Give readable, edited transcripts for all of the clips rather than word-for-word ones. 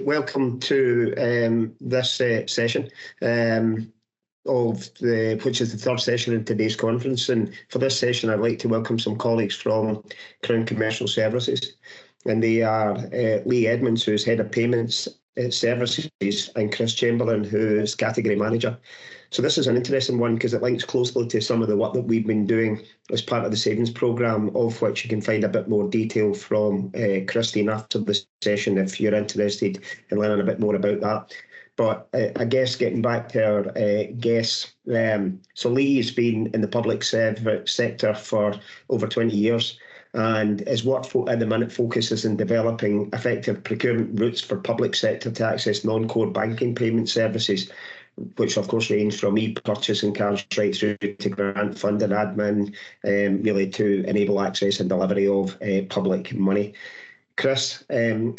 welcome to this session which is the third session in today's conference. And for this session, I'd like to welcome some colleagues from Crown Commercial Services. And they are Lee Edmonds, who's Head of Payments Services, and Chris Chamberlain, who is Category Manager. So this is an interesting one because it links closely to some of the work that we've been doing as part of the savings programme, of which you can find a bit more detail from Christine after the session if you're interested in learning a bit more about that. But I guess getting back to our guests, so Lee has been in the public sector for over 20 years. And his work at the minute focuses on developing effective procurement routes for public sector to access non-core banking payment services, which of course range from e-purchasing cards right through to grant funding admin, really to enable access and delivery of public money. Chris,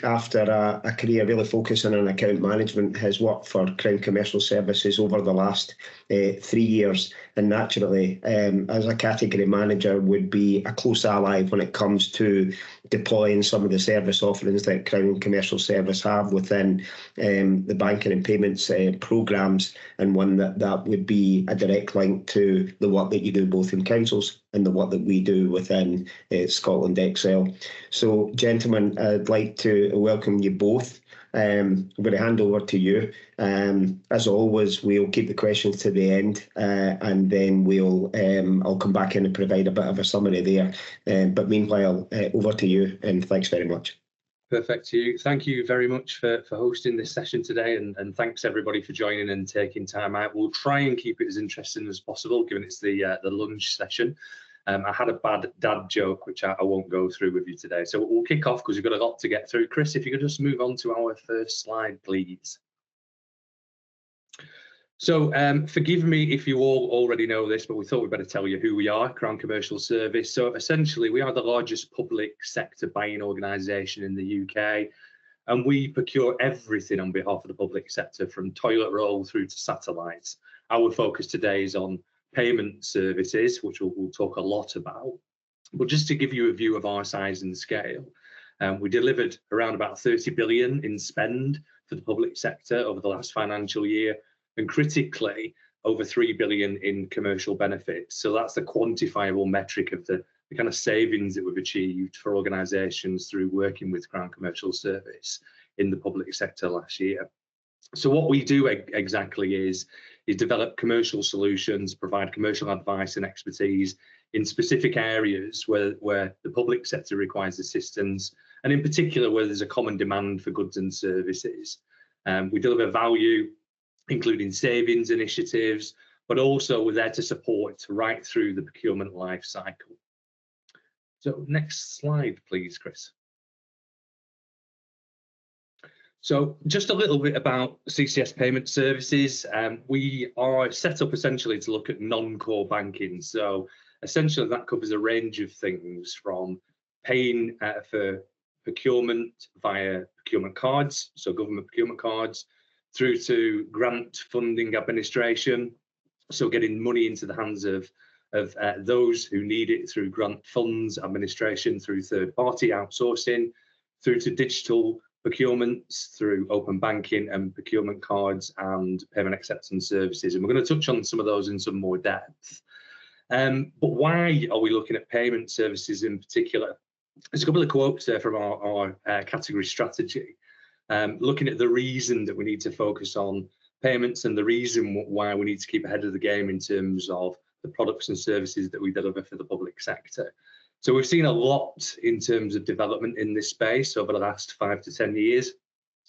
after a career really focusing on account management, has worked for Crown Commercial Services over the last 3 years, and naturally, as a category manager, would be a close ally when it comes to deploying some of the service offerings that Crown Commercial Service have within the banking and payments programmes, and one that would be a direct link to the work that you do both in councils and the work that we do within Scotland Excel. So, gentlemen, I'd like to welcome you both. I'm going to hand over to you. As always, we'll keep the questions to the end, and then I'll come back in and provide a bit of a summary there. But meanwhile, over to you, and thanks very much. Perfect. Thank you very much for hosting this session today, and thanks everybody for joining and taking time out. We'll try and keep it as interesting as possible, given it's the lunch session. I had a bad dad joke, which I won't go through with you today. So we'll kick off because we've got a lot to get through. Chris, if you could just move on to our first slide, please. So forgive me if you all already know this, but we thought we'd better tell you who we are, Crown Commercial Service. So essentially, we are the largest public sector buying organisation in the UK, and we procure everything on behalf of the public sector, from toilet roll through to satellites. Our focus today is on payment services, which we'll talk a lot about. But just to give you a view of our size and scale, we delivered around about 30 billion in spend for the public sector over the last financial year, and critically over 3 billion in commercial benefits. So that's the quantifiable metric of the kind of savings that we've achieved for organisations through working with Crown Commercial Service in the public sector last year. So what we do exactly is develop commercial solutions, provide commercial advice and expertise in specific areas where the public sector requires assistance, and in particular where there's a common demand for goods and services. We deliver value, including savings initiatives, but also we're there to support right through the procurement life cycle. So next slide, please, Chris. So just a little bit about CCS Payment Services. We are set up essentially to look at non-core banking. So essentially that covers a range of things, from paying for procurement via procurement cards, so government procurement cards, through to grant funding administration, so getting money into the hands of those who need it through grant funds administration, through third-party outsourcing, through to digital procurements through open banking and procurement cards and payment acceptance services. And we're going to touch on some of those in some more depth. But why are we looking at payment services in particular? There's a couple of quotes there from our category strategy, looking at the reason that we need to focus on payments and the reason why we need to keep ahead of the game in terms of the products and services that we deliver for the public sector. So we've seen a lot in terms of development in this space over the last 5 to 10 years.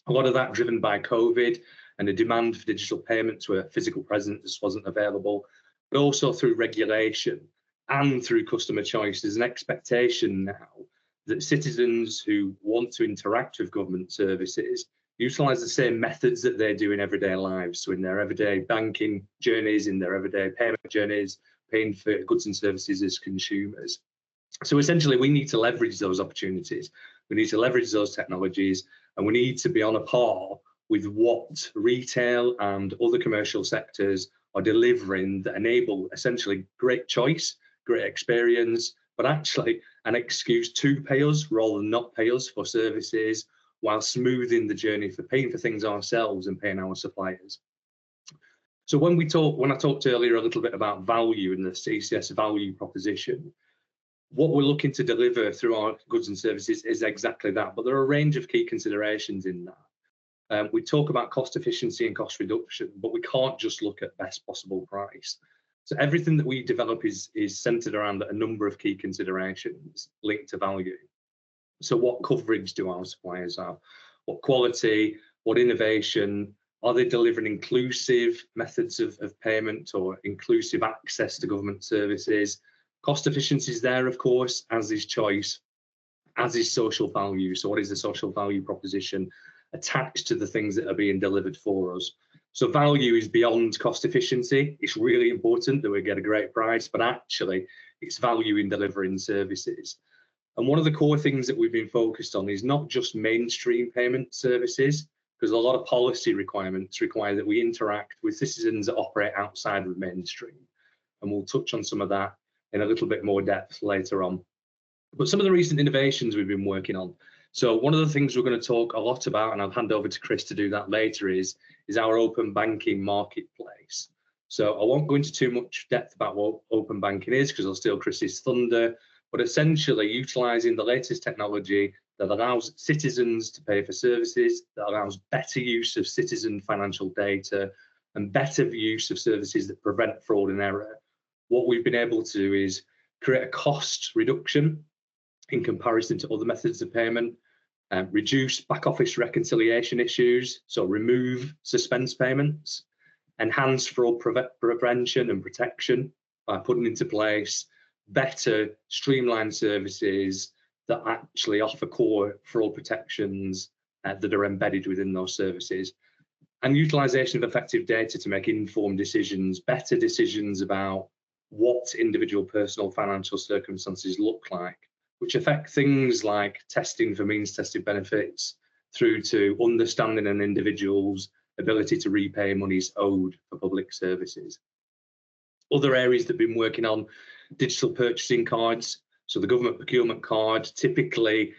A lot of that driven by COVID and the demand for digital payments where physical presence wasn't available, but also through regulation and through customer choice. There's an expectation now that citizens who want to interact with government services utilise the same methods that they do in everyday lives. So in their everyday banking journeys, in their everyday payment journeys, paying for goods and services as consumers. So essentially, we need to leverage those opportunities. We need to leverage those technologies, and we need to be on a par with what retail and other commercial sectors are delivering that enable essentially great choice, great experience, but actually an excuse to pay us rather than not pay us for services, while smoothing the journey for paying for things ourselves and paying our suppliers. So when I talked earlier a little bit about value and the CCS value proposition, what we're looking to deliver through our goods and services is exactly that, but there are a range of key considerations in that. We talk about cost efficiency and cost reduction, but we can't just look at best possible price. So everything that we develop is centered around a number of key considerations linked to value. So what coverage do our suppliers have? What quality? What innovation? Are they delivering inclusive methods of payment or inclusive access to government services? Cost efficiency is there, of course, as is choice, as is social value. So what is the social value proposition attached to the things that are being delivered for us? So value is beyond cost efficiency. It's really important that we get a great price, but actually it's value in delivering services. And one of the core things that we've been focused on is not just mainstream payment services, because a lot of policy requirements require that we interact with citizens that operate outside of the mainstream. And we'll touch on some of that in a little bit more depth later on. But some of the recent innovations we've been working on. So one of the things we're going to talk a lot about, and I'll hand over to Chris to do that later, is our open banking marketplace. So I won't go into too much depth about what open banking is, because I'll steal Chris's thunder, but essentially utilising the latest technology that allows citizens to pay for services, that allows better use of citizen financial data and better use of services that prevent fraud and error. What we've been able to do is create a cost reduction in comparison to other methods of payment, reduce back office reconciliation issues, so remove suspense payments, enhance fraud prevention and protection by putting into place better streamlined services that actually offer core fraud protections that are embedded within those services, and utilization of effective data to make informed decisions, better decisions about what individual personal financial circumstances look like, which affect things like testing for means tested benefits through to understanding an individual's ability to repay monies owed for public services. Other areas that we've been working on, digital purchasing cards. So the government procurement card typically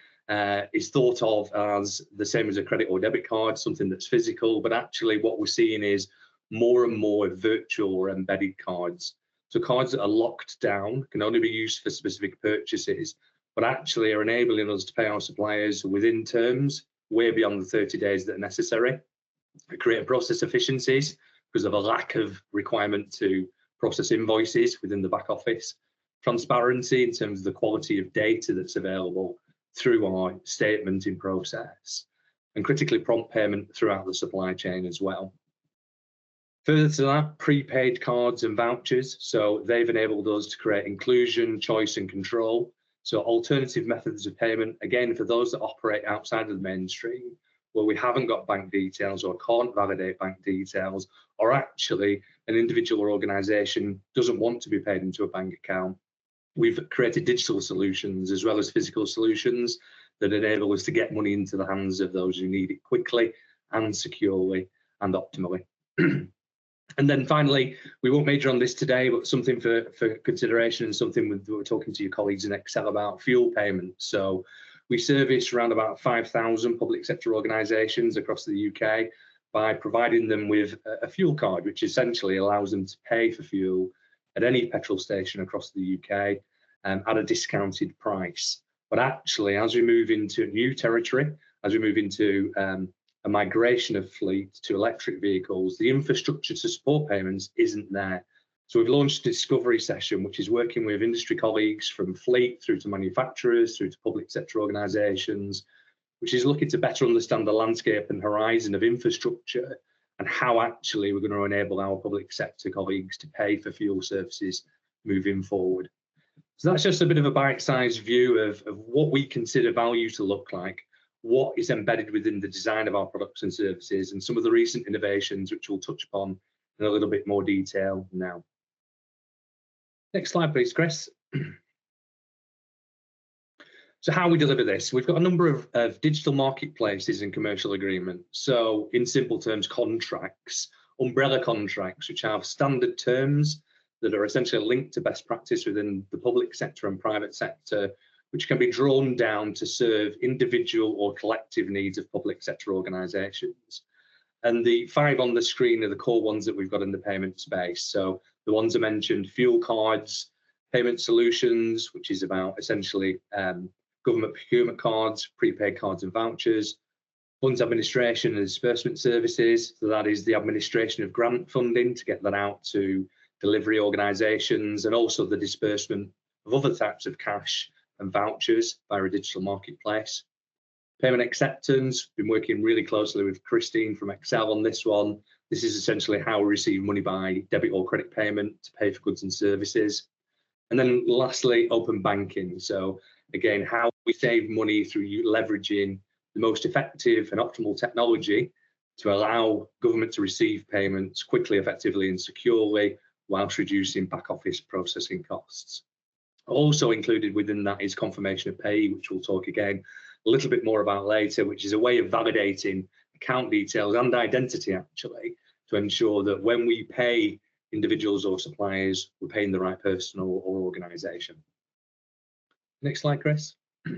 is thought of as the same as a credit or debit card, something that's physical, but actually what we're seeing is more and more virtual or embedded cards. So cards that are locked down, can only be used for specific purchases, but actually are enabling us to pay our suppliers within terms, way beyond the 30 days that are necessary. Create process efficiencies because of a lack of requirement to process invoices within the back office. Transparency in terms of the quality of data that's available through our statementing process, and critically prompt payment throughout the supply chain as well. Further to that, prepaid cards and vouchers. So they've enabled us to create inclusion, choice and control. So alternative methods of payment, again, for those that operate outside of the mainstream, where we haven't got bank details or can't validate bank details, or actually an individual or organisation doesn't want to be paid into a bank account. We've created digital solutions as well as physical solutions that enable us to get money into the hands of those who need it quickly and securely and optimally. And then finally, we won't major on this today, but something for consideration and something we're talking to your colleagues in Excel about, fuel payments. So we service around about 5,000 public sector organisations across the UK by providing them with a fuel card, which essentially allows them to pay for fuel at any petrol station across the UK at a discounted price. But actually, as we move into new territory, as we move into a migration of fleet to electric vehicles, the infrastructure to support payments isn't there. So we've launched a discovery session, which is working with industry colleagues from fleet through to manufacturers, through to public sector organisations, which is looking to better understand the landscape and horizon of infrastructure and how actually we're going to enable our public sector colleagues to pay for fuel services moving forward. So that's just a bit of a bite-sized view of what we consider value to look like, what is embedded within the design of our products and services, and some of the recent innovations which we'll touch upon in a little bit more detail now. Next slide, please, Chris. So how we deliver this, we've got a number of digital marketplaces and commercial agreements. So in simple terms, contracts, umbrella contracts, which have standard terms that are essentially linked to best practice within the public sector and private sector, which can be drawn down to serve individual or collective needs of public sector organisations. And the 5 on the screen are the core ones that we've got in the payment space. So the ones I mentioned: fuel cards, payment solutions, which is about essentially government procurement cards, prepaid cards and vouchers; funds administration and disbursement services, so that is the administration of grant funding to get that out to delivery organisations, and also the disbursement of other types of cash and vouchers via a digital marketplace. Payment acceptance, been working really closely with Christine from Excel on this one. This is essentially how we receive money by debit or credit payment to pay for goods and services. And then lastly, open banking. So again, how we save money through leveraging the most effective and optimal technology to allow government to receive payments quickly, effectively and securely, whilst reducing back office processing costs. Also included within that is confirmation of pay, which we'll talk again a little bit more about later, which is a way of validating account details and identity, actually, to ensure that when we pay individuals or suppliers, we're paying the right person or organisation. Next slide, Chris. So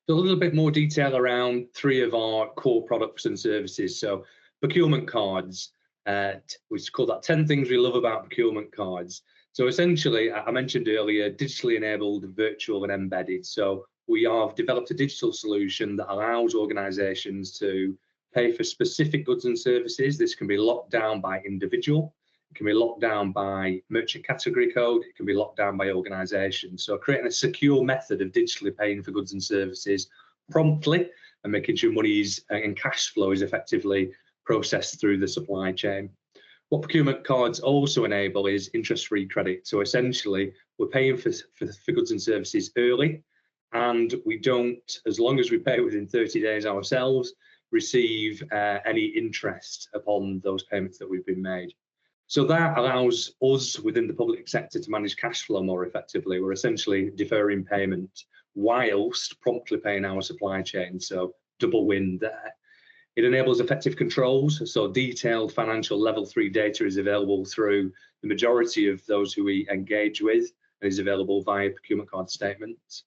a little bit more detail around 3 of our core products and services. So procurement cards, we call that 10 things we love about procurement cards. So essentially, I mentioned earlier, digitally enabled, virtual and embedded. So we have developed a digital solution that allows organisations to pay for specific goods and services. This can be locked down by individual, it can be locked down by merchant category code, it can be locked down by organisation. So creating a secure method of digitally paying for goods and services promptly and making sure money and cash flow is effectively processed through the supply chain. What procurement cards also enable is interest-free credit. So essentially, we're paying for goods and services early, and we don't, as long as we pay within 30 days ourselves, receive any interest upon those payments that we've been made. So that allows us within the public sector to manage cash flow more effectively. We're essentially deferring payment whilst promptly paying our supply chain, so double win there. It enables effective controls, so detailed financial level 3 data is available through the majority of those who we engage with, and is available via procurement card statements.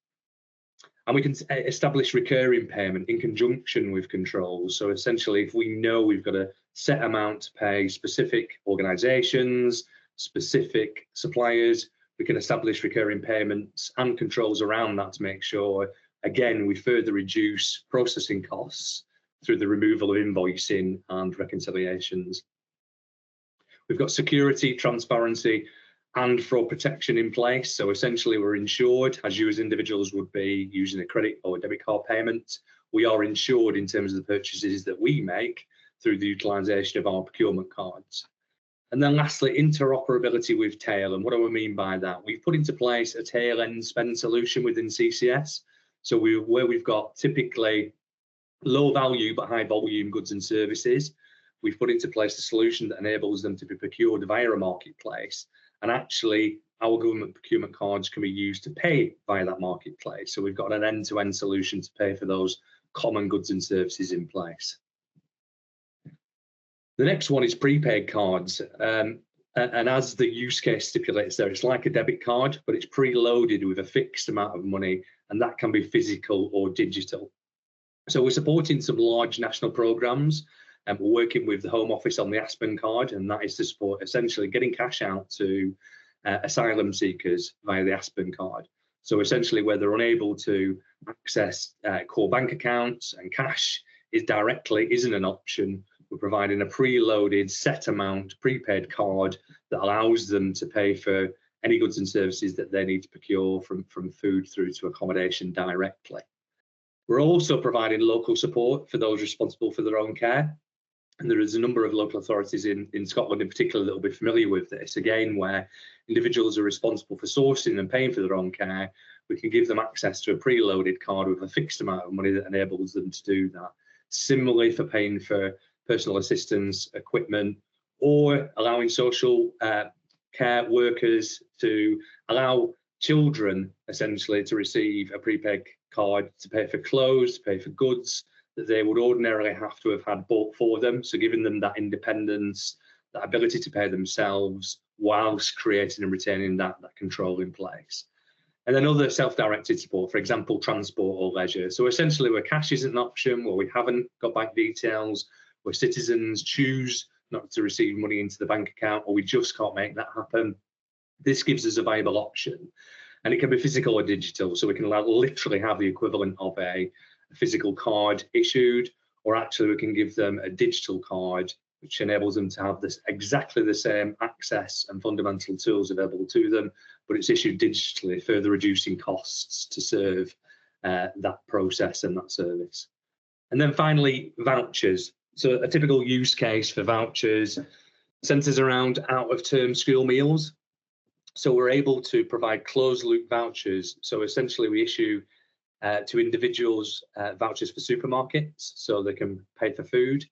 And we can establish recurring payment in conjunction with controls. So essentially, if we know we've got a set amount to pay specific organisations, specific suppliers, we can establish recurring payments and controls around that to make sure, again, we further reduce processing costs through the removal of invoicing and reconciliations. We've got security, transparency, and fraud protection in place. So essentially, we're insured, as you as individuals would be using a credit or debit card payment. We are insured in terms of the purchases that we make through the utilisation of our procurement cards. And then lastly, interoperability with tail. And what do I mean by that? We've put into place a tail end spend solution within CCS. So where we've got typically low value but high volume goods and services, we've put into place a solution that enables them to be procured via a marketplace. And actually, our government procurement cards can be used to pay via that marketplace. So we've got an end-to-end solution to pay for those common goods and services in place. The next one is prepaid cards. And as the use case stipulates there, it's like a debit card, but it's preloaded with a fixed amount of money, and that can be physical or digital. So we're supporting some large national programs, and we're working with the Home Office on the Aspen card, and that is to support essentially getting cash out to asylum seekers via the Aspen card. So essentially, where they're unable to access core bank accounts and cash isn't an option, we're providing a preloaded set amount prepaid card that allows them to pay for any goods and services that they need to procure from food through to accommodation directly. We're also providing local support for those responsible for their own care. And there is a number of local authorities in Scotland in particular that will be familiar with this, again, where individuals are responsible for sourcing and paying for their own care. We can give them access to a preloaded card with a fixed amount of money that enables them to do that. Similarly, for paying for personal assistance, equipment, or allowing social care workers to allow children essentially to receive a prepaid card to pay for clothes, to pay for goods that they would ordinarily have to have had bought for them. So giving them that independence, that ability to pay themselves whilst creating and retaining that control in place. And then other self-directed support, for example, transport or leisure. So essentially where cash isn't an option, where we haven't got bank details, where citizens choose not to receive money into the bank account, or we just can't make that happen, this gives us a viable option. And it can be physical or digital. So we can literally have the equivalent of a physical card issued, or actually we can give them a digital card, which enables them to have this exactly the same access and fundamental tools available to them, but it's issued digitally, further reducing costs to serve that process and that service. And then finally, vouchers. So a typical use case for vouchers centres around out-of-term school meals. So we're able to provide closed-loop vouchers. So essentially we issue to individuals vouchers for supermarkets so they can pay for food.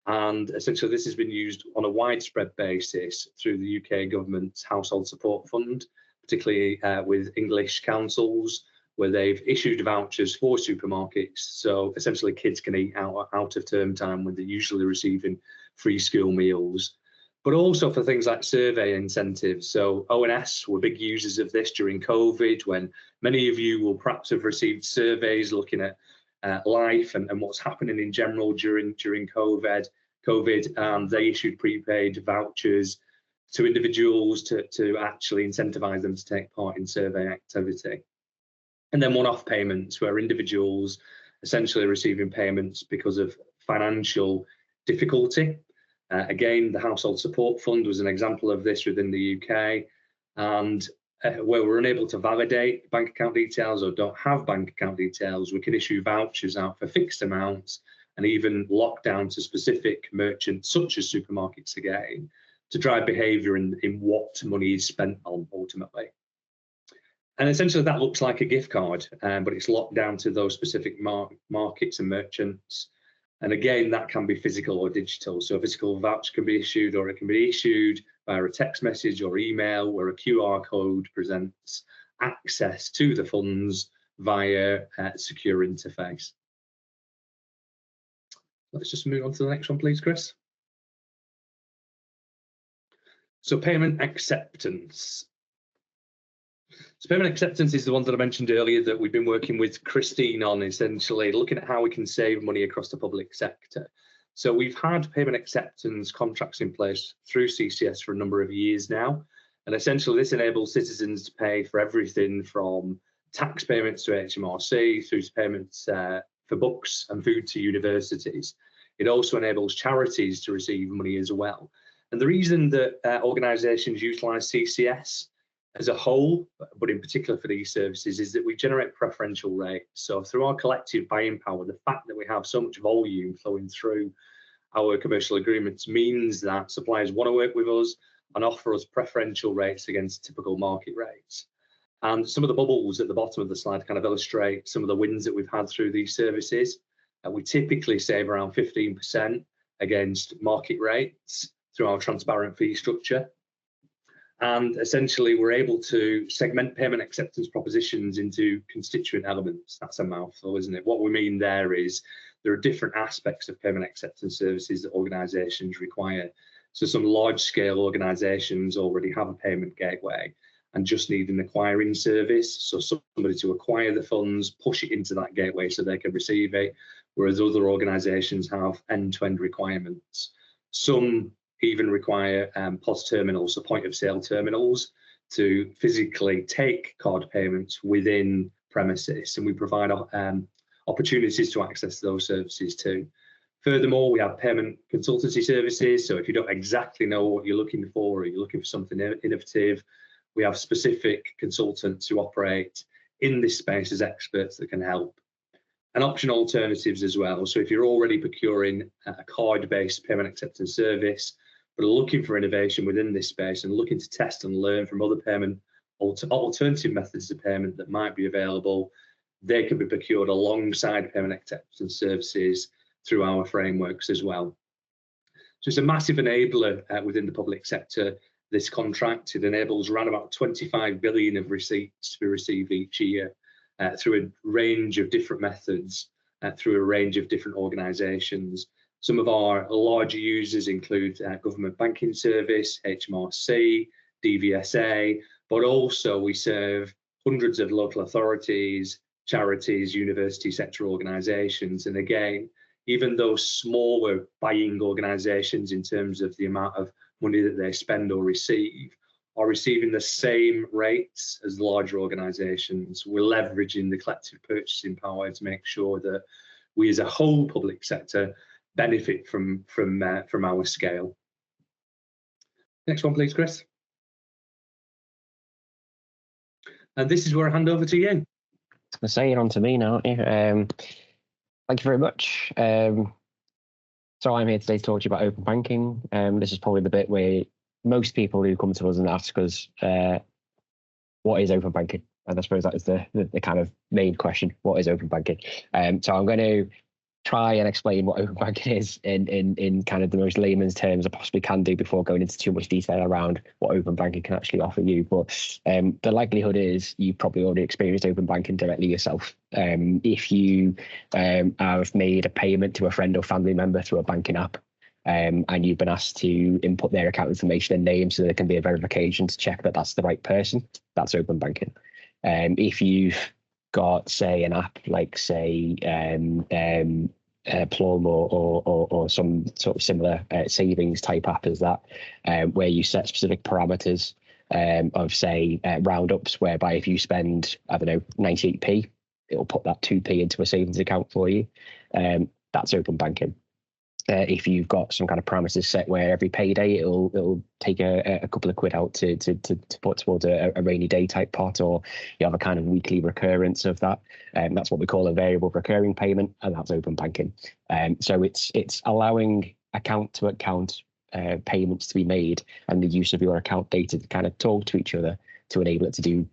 And essentially this has been used on a widespread basis through the UK government's Household Support Fund, particularly with English councils, where they've issued vouchers for supermarkets. So essentially kids can eat out of term time when they're usually receiving free school meals. But also for things like survey incentives. So ONS were big users of this during COVID, when many of you will perhaps have received surveys looking at life and what's happening in general during COVID, and they issued prepaid vouchers to individuals to actually incentivize them to take part in survey activity. And then one-off payments, where individuals essentially receiving payments because of financial difficulty. Again, the Household Support Fund was an example of this within the UK, and where we're unable to validate bank account details or don't have bank account details, we can issue vouchers out for fixed amounts and even lock down to specific merchants, such as supermarkets again, to drive behaviour in what money is spent on ultimately. And essentially that looks like a gift card, but it's locked down to those specific markets and merchants. And again, that can be physical or digital. So a physical voucher can be issued, or it can be issued via a text message or email, where a QR code presents access to the funds via a secure interface. Let's just move on to the next one, please, Chris. So payment acceptance. So payment acceptance is the one that I mentioned earlier that we've been working with Christine on, essentially looking at how we can save money across the public sector. So we've had payment acceptance contracts in place through CCS for a number of years now. And essentially this enables citizens to pay for everything from tax payments to HMRC through to payments for books and food to universities. It also enables charities to receive money as well. And the reason that organisations utilise CCS as a whole, but in particular for these services, is that we generate preferential rates. So through our collective buying power, the fact that we have so much volume flowing through our commercial agreements means that suppliers want to work with us and offer us preferential rates against typical market rates. And some of the bubbles at the bottom of the slide kind of illustrate some of the wins that we've had through these services. We typically save around 15% against market rates through our transparent fee structure. And essentially, we're able to segment payment acceptance propositions into constituent elements. That's a mouthful, isn't it? What we mean there is there are different aspects of payment acceptance services that organisations require. So some large-scale organisations already have a payment gateway and just need an acquiring service. So somebody to acquire the funds, push it into that gateway so they can receive it, whereas other organisations have end-to-end requirements. Some even require POS terminals, so point of sale terminals, to physically take card payments within premises, and we provide opportunities to access those services too. Furthermore, we have payment consultancy services, so if you don't exactly know what you're looking for, or you're looking for something innovative, we have specific consultants who operate in this space as experts that can help. And option alternatives as well. So if you're already procuring a card-based payment acceptance service, but are looking for innovation within this space and looking to test and learn from other payment alternative methods of payment that might be available, they can be procured alongside payment acceptance services through our frameworks as well. So it's a massive enabler within the public sector, this contract. It enables around about 25 billion of receipts to be received each year through a range of different methods, through a range of different organisations. Some of our larger users include Government Banking Service, HMRC, DVSA, but also we serve hundreds of local authorities, charities, university sector organisations. And again, even those smaller buying organisations in terms of the amount of money that they spend or receive are receiving the same rates as larger organisations. We're leveraging the collective purchasing power to make sure that we as a whole public sector benefit from our scale. Next one, please, Chris. And this is where I hand over to you. I say you're on to me now, aren't you? Thank you very much. So I'm here today to talk to you about open banking. This is probably the bit where most people who come to us and ask us, what is open banking? And I suppose that is the kind of main question. What is open banking? So I'm going to try and explain what open banking is in kind of the most layman's terms I possibly can do before going into too much detail around what open banking can actually offer you. But the likelihood is you've probably already experienced open banking directly yourself. If you have made a payment to a friend or family member through a banking app, and you've been asked to input their account information and name so there can be a verification to check that that's the right person, that's open banking. If you've got, say, an app like, say, Plum or some sort of similar savings type app as that, where you set specific parameters of, say, roundups, whereby if you spend, I don't know, 98p, it'll put that 2p into a savings account for you. That's open banking. If you've got some kind of parameters set where every payday it'll take a couple of quid out to put towards a rainy day type pot, or you have a kind of weekly recurrence of that, that's what we call a variable recurring payment, and that's open banking. So it's allowing account to account payments to be made, and the use of your account data to kind of talk to each other to enable it to do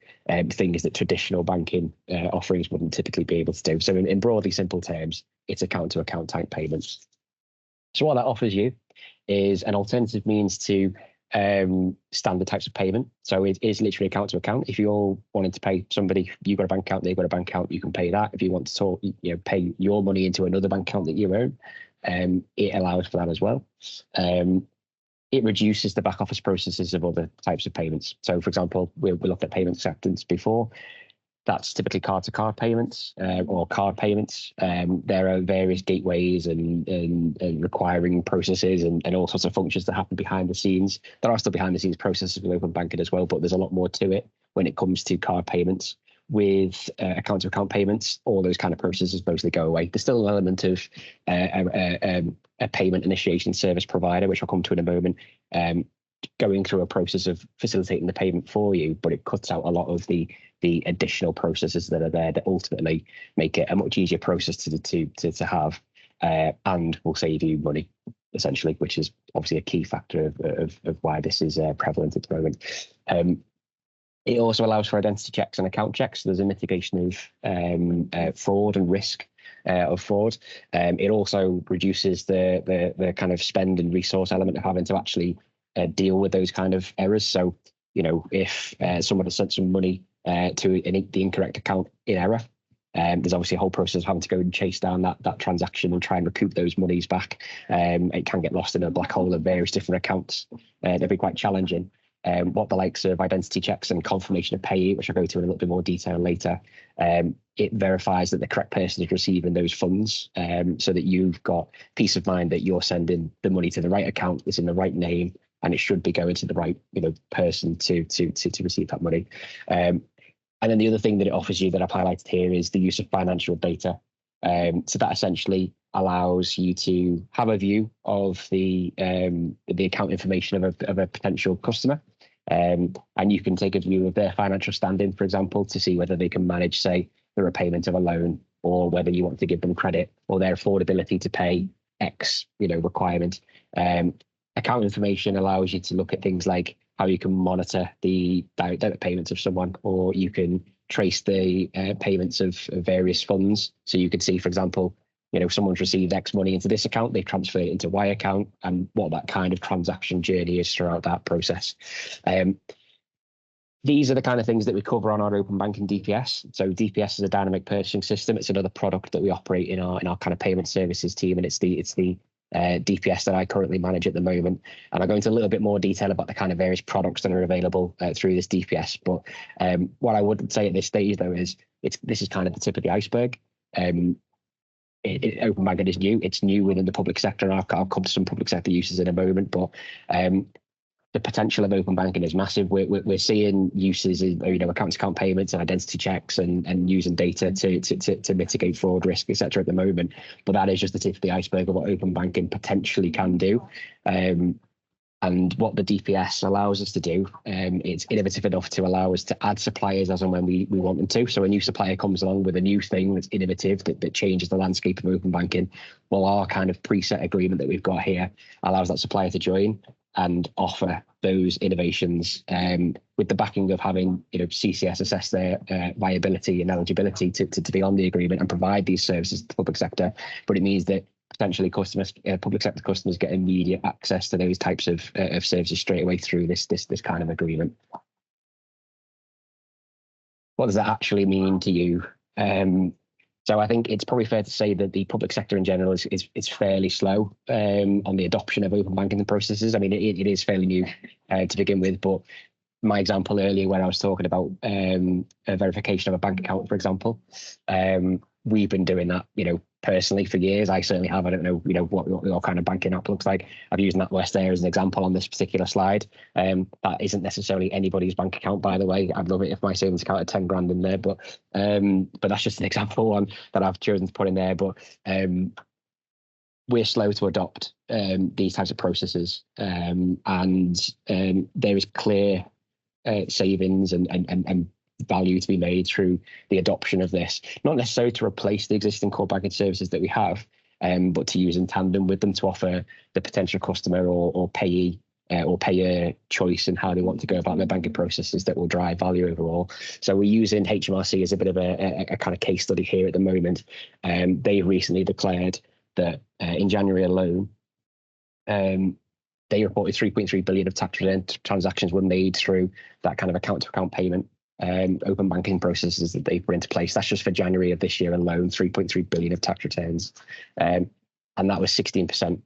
things that traditional banking offerings wouldn't typically be able to do. So in broadly simple terms, it's account to account type payments. So what that offers you is an alternative means to standard types of payment. So it is literally account to account. If you're wanting to pay somebody, you've got a bank account, they've got a bank account, you can pay that. If you want to pay your money into another bank account that you own, it allows for that as well. It reduces the back office processes of other types of payments. So for example, we looked at payment acceptance before. That's typically card-to-card payments or card payments. There are various gateways and requiring processes and all sorts of functions that happen behind the scenes. There are still behind-the-scenes processes with open banking as well, but there's a lot more to it when it comes to card payments. With account-to-account payments, all those kind of processes mostly go away. There's still an element of a payment initiation service provider, which I'll come to in a moment, going through a process of facilitating the payment for you, but it cuts out a lot of the additional processes that are there that ultimately make it a much easier process to have, and will save you money, essentially, which is obviously a key factor of why this is prevalent at the moment. It also allows for identity checks and account checks. So there's a mitigation of fraud and risk of fraud. It also reduces the kind of spend and resource element of having to actually deal with those kind of errors. So, if someone has sent some money to the incorrect account in error, there's obviously a whole process of having to go and chase down that transaction and try and recoup those monies back. It can get lost in a black hole of various different accounts. They'll be quite challenging. What the likes of identity checks and confirmation of payee, which I'll go to in a little bit more detail later, it verifies that the correct person is receiving those funds, so that you've got peace of mind that you're sending the money to the right account, it's in the right name, and it should be going to the right person to receive that money. And then the other thing that it offers you that I've highlighted here is the use of financial data. So that essentially allows you to have a view of the account information of a potential customer. And you can take a view of their financial standing, for example, to see whether they can manage, say, the repayment of a loan, or whether you want to give them credit, or their affordability to pay X, requirement. Account information allows you to look at things like how you can monitor the direct debit payments of someone, or you can trace the payments of various funds. So you can see, for example, someone's received X money into this account, they've transferred it into Y account, and what that kind of transaction journey is throughout that process. These are the kind of things that we cover on our open banking DPS. So DPS is a dynamic purchasing system. It's another product that we operate in our kind of payment services team, and it's the DPS that I currently manage at the moment. And I'll go into a little bit more detail about the kind of various products that are available through this DPS. But what I would say at this stage, though, is this is kind of the tip of the iceberg. Open banking is new. It's new within the public sector. And I'll come to some public sector uses in a moment. But the potential of open banking is massive. We're seeing uses in, account-to-account payments and identity checks and using data to mitigate fraud risk, etc. at the moment. But that is just the tip of the iceberg of what open banking potentially can do. And what the DPS allows us to do, it's innovative enough to allow us to add suppliers as and when we want them to. So a new supplier comes along with a new thing that's innovative, that changes the landscape of open banking. Well, our kind of preset agreement that we've got here allows that supplier to join and offer those innovations with the backing of having CCS assess their viability and eligibility to be on the agreement and provide these services to the public sector. But it means that potentially customers, public sector customers, get immediate access to those types of services straight away through this kind of agreement. What does that actually mean to you? So I think it's probably fair to say that the public sector in general is fairly slow on the adoption of open banking processes. I mean, it is fairly new to begin with, but my example earlier when I was talking about a verification of a bank account, for example, we've been doing that, personally for years. I certainly have. I don't know, what kind of banking app looks like. I've used NatWest there as an example on this particular slide. That isn't necessarily anybody's bank account, by the way. I'd love it if my savings account had 10 grand in there, but that's just an example one that I've chosen to put in there. But we're slow to adopt these types of processes, and there is clear savings and value to be made through the adoption of this, not necessarily to replace the existing core banking services that we have, but to use in tandem with them to offer the potential customer or payee or payer choice in how they want to go about their banking processes that will drive value overall. So we're using HMRC as a bit of a kind of case study here at the moment. They recently declared that in January alone, they reported 3.3 billion of tax return transactions were made through that kind of account-to-account payment open banking processes that they've put into place. That's just for January of this year alone, 3.3 billion of tax returns. And that was 16%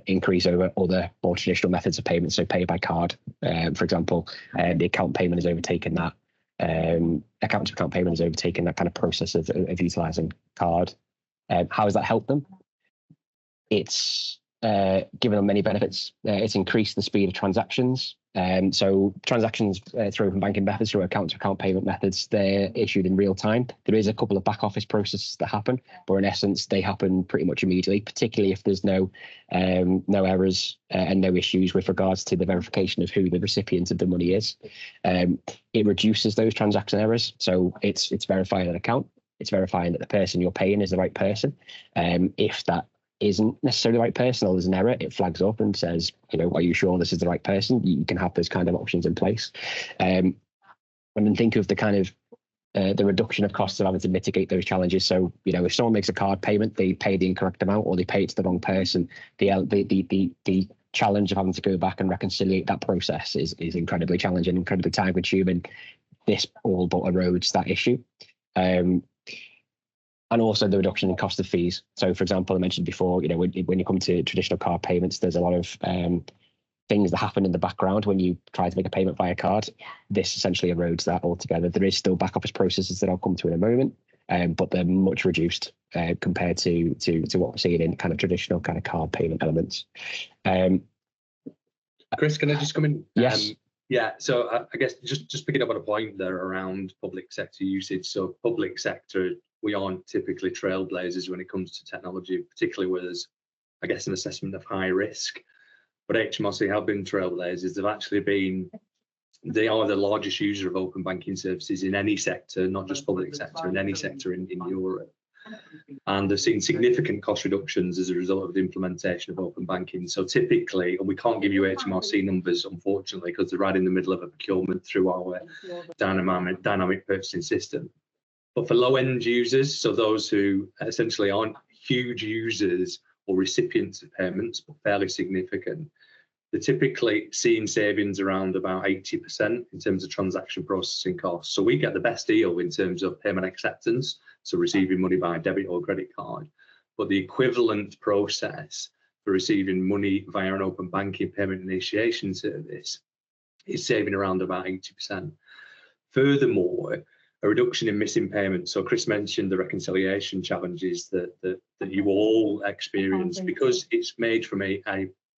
increase over other more traditional methods of payment. So pay by card, for example, the account payment has overtaken that. Account-to-account payment has overtaken that kind of process of utilising card. How has that helped them? It's given them many benefits. It's increased the speed of transactions. So transactions through open banking methods, through account-to-account payment methods, they're issued in real time. There is a couple of back office processes that happen, but in essence, they happen pretty much immediately, particularly if there's no errors and no issues with regards to the verification of who the recipient of the money is. It reduces those transaction errors. So it's verifying an account. It's verifying that the person you're paying is the right person. If that isn't necessarily the right person or there's an error, it flags up and says, are you sure this is the right person? You can have those kind of options in place. And then think of the kind of the reduction of costs of having to mitigate those challenges. So, if someone makes a card payment, they pay the incorrect amount or they pay it to the wrong person, the challenge of having to go back and reconciliate that process is incredibly challenging, incredibly time consuming. This all but erodes that issue. And also the reduction in cost of fees. So, for example, I mentioned before, when you come to traditional card payments, there's a lot of things that happen in the background when you try to make a payment via card. This essentially erodes that altogether. There is still back office processes that I'll come to in a moment, but they're much reduced compared to what we're seeing in kind of traditional kind of card payment elements. Chris, can I just come in? Yes. Yeah, so I guess just picking up on a point there around public sector usage. So public sector, we aren't typically trailblazers when it comes to technology, particularly where there's, I guess, an assessment of high risk. But HMRC have been trailblazers. They are the largest user of open banking services in any sector, not just public sector, in any sector in Europe. And they've seen significant cost reductions as a result of the implementation of open banking. So typically, and we can't give you HMRC numbers, unfortunately, because they're right in the middle of a procurement through our dynamic purchasing system. But for low-end users, so those who essentially aren't huge users or recipients of payments, but fairly significant, they're typically seeing savings around about 80% in terms of transaction processing costs. So we get the best deal in terms of payment acceptance, so receiving money by debit or credit card. But the equivalent process for receiving money via an open banking payment initiation service is saving around about 80%. Furthermore, a reduction in missing payments. So Chris mentioned the reconciliation challenges that you all experience because it's made from a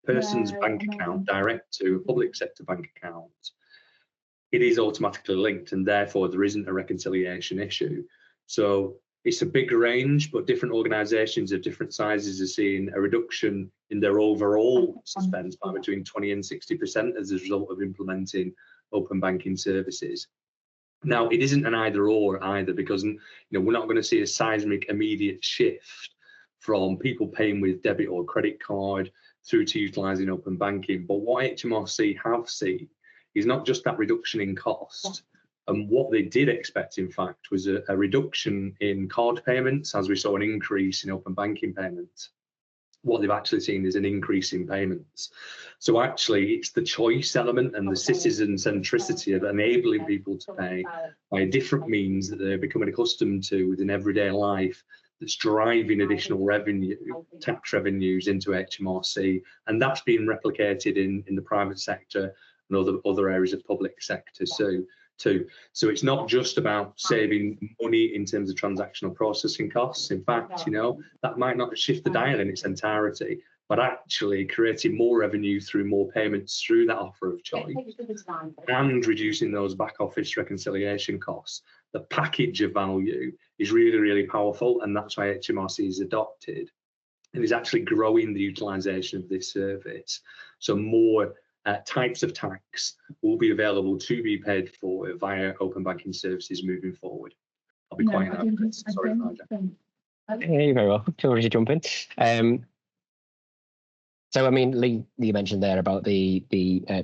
person's bank account direct to a public sector bank account. It is automatically linked, and therefore there isn't a reconciliation issue. So it's a big range, but different organisations of different sizes are seeing a reduction in their overall suspense by between 20 and 60% as a result of implementing open banking services. Now, it isn't an either or either, because we're not going to see a seismic immediate shift from people paying with debit or credit card through to utilising open banking. But what HMRC have seen is not just that reduction in cost. And what they did expect, in fact, was a reduction in card payments as we saw an increase in open banking payments. What they've actually seen is an increase in payments. So actually, it's the choice element and the citizen centricity of enabling people to pay by different means that they're becoming accustomed to within everyday life that's driving additional revenue, tax revenues into HMRC. And that's being replicated in the private sector and other areas of public sector too. So it's not just about saving money in terms of transactional processing costs. In fact, that might not shift the dial in its entirety, but actually creating more revenue through more payments through that offer of choice and reducing those back office reconciliation costs. The package of value is really, really powerful, and that's why HMRC is adopted and is actually growing the utilisation of this service. So more types of tax will be available to be paid for via open banking services moving forward. I'll be quiet now. Sorry, Roger. Yeah, you're very welcome. Feel free to jump in. So, I mean, Lee, you mentioned there about the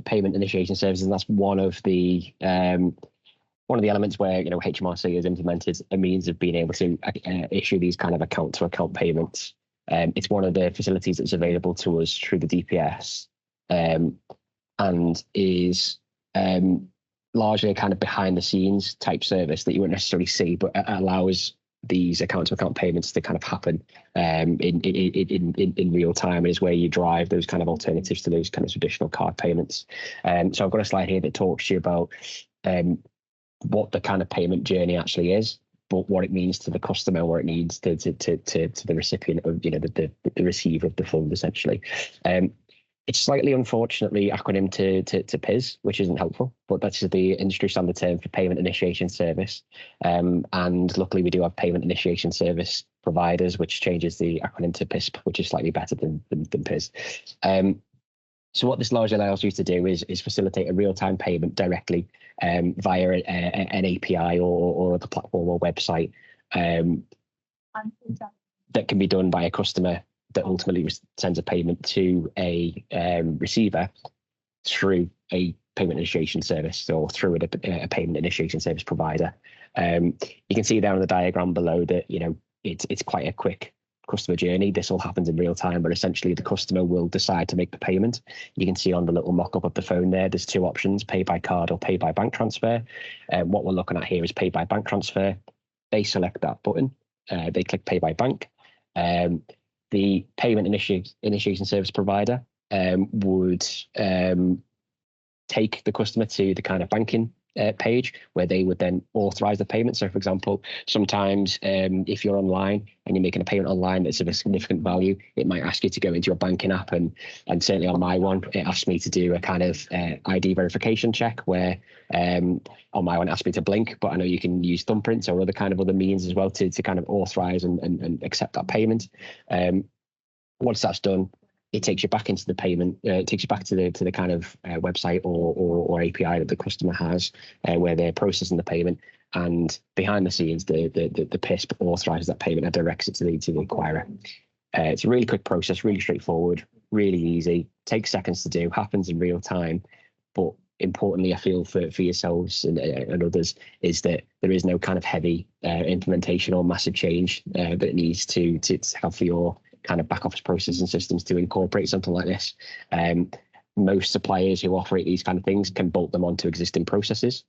payment initiation services, and that's one of the elements where HMRC has implemented a means of being able to issue these kind of account-to-account payments. It's one of the facilities that's available to us through the DPS. And is largely a kind of behind the scenes type service that you wouldn't necessarily see, but it allows these account-to-account payments to kind of happen in real time, and is where you drive those kind of alternatives to those kind of traditional card payments. So I've got a slide here that talks to you about what the kind of payment journey actually is, but what it means to the customer, and what it means to the recipient of the receiver of the fund, essentially. It's slightly, unfortunately, acronym to PIS, which isn't helpful, but that's the industry standard term for payment initiation service. And luckily, we do have payment initiation service providers, which changes the acronym to PISP, which is slightly better than PIS. So what this largely allows you to do is facilitate a real-time payment directly via an API or the platform or website that can be done by a customer that ultimately sends a payment to a receiver through a payment initiation service or through a payment initiation service provider. You can see there on the diagram below that it's quite a quick customer journey. This all happens in real time, but essentially the customer will decide to make the payment. You can see on the little mock-up of the phone there's two options: pay by card or pay by bank transfer. What we're looking at here is pay by bank transfer. They select that button. They click pay by bank. The payment initiation service provider would take the customer to the kind of banking page where they would then authorize the payment. So, for example, sometimes if you're online and you're making a payment online that's of a significant value, it might ask you to go into your banking app, and certainly on my one, it asked me to do a kind of ID verification check where on my one it asked me to blink, but I know you can use thumbprints or other means as well to kind of authorize and accept that payment. Once that's done, it takes you back into the payment. It takes you back to the kind of website or API that the customer has, where they're processing the payment. And behind the scenes, the PISP authorizes that payment and directs it to the acquirer. It's a really quick process, really straightforward, really easy. Takes seconds to do. Happens in real time. But importantly, I feel for yourselves and others is that there is no kind of heavy implementation or massive change that it needs to have for your kind of back office processing systems to incorporate something like this. Most suppliers who operate these kind of things can bolt them onto existing processes.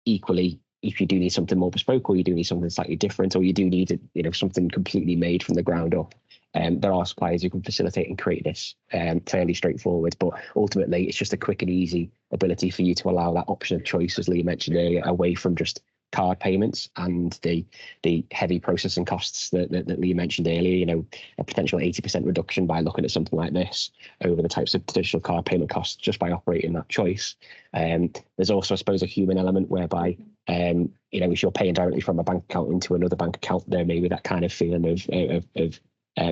Equally, if you do need something more bespoke, or you do need something slightly different, or you do need something completely made from the ground up, There are suppliers who can facilitate and create this fairly straightforward, but ultimately it's just a quick and easy ability for you to allow that option of choice, as Lee mentioned earlier, away from just card payments and the heavy processing costs that Lee mentioned earlier. You know, a potential 80% reduction by looking at something like this over the types of traditional card payment costs just by operating that choice. There's also, I suppose, a human element whereby, you know, if you're paying directly from a bank account into another bank account, there may be that kind of feeling of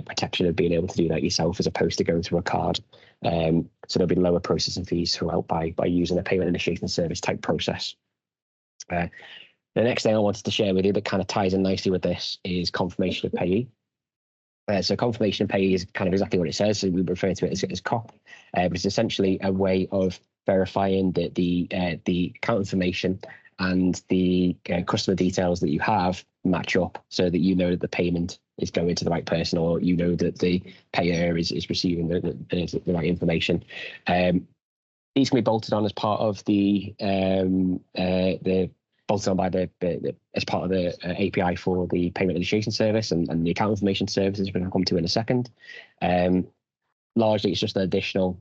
protection of being able to do that yourself as opposed to going through a card. So there'll be lower processing fees throughout by using a payment initiation service type process. The next thing I wanted to share with you that kind of ties in nicely with this is confirmation of payee. So confirmation of payee is kind of exactly what it says. So we refer to it as COP, but it's essentially a way of verifying that the account information and the customer details that you have match up, so that you know that the payment is going to the right person, or you know that the payer is receiving the right information. These can be bolted on as part of the bolted on by as part of the API for the payment initiation service and the account information services, which we'll come to in a second. Largely, it's just an additional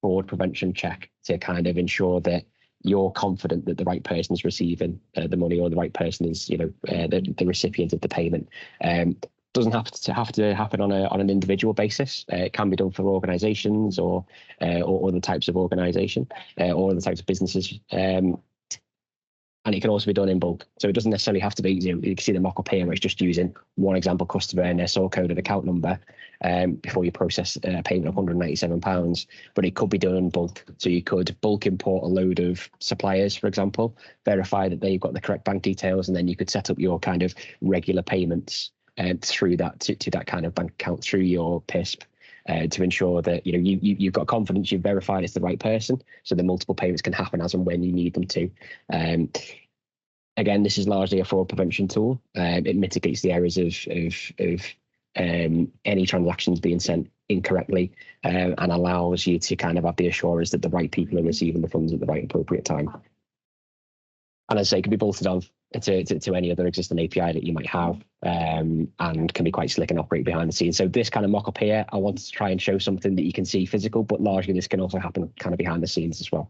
fraud prevention check to kind of ensure that you're confident that the right person is receiving the money, or the right person is, you know, the recipient of the payment. Doesn't have to happen on an individual basis. It can be done for organisations or other types of organisation or other types of businesses. And it can also be done in bulk. So it doesn't necessarily have to be, you know, you can see the mock-up here where it's just using one example customer and their sort code and account number before you process a payment of £197. But it could be done in bulk. So you could bulk import a load of suppliers, for example, verify that they've got the correct bank details, and then you could set up your kind of regular payments through that to that kind of bank account through your PISP. To ensure that, you know, you've got confidence, you've verified it's the right person, so the multiple payments can happen as and when you need them to. Again, this is largely a fraud prevention tool. It mitigates the errors of any transactions being sent incorrectly, and allows you to kind of have the assurance that the right people are receiving the funds at the right appropriate time. And as I say, it can be bolted on to any other existing API that you might have, and can be quite slick and operate behind the scenes. So this kind of mock-up here, I wanted to try and show something that you can see physical, but largely this can also happen kind of behind the scenes as well.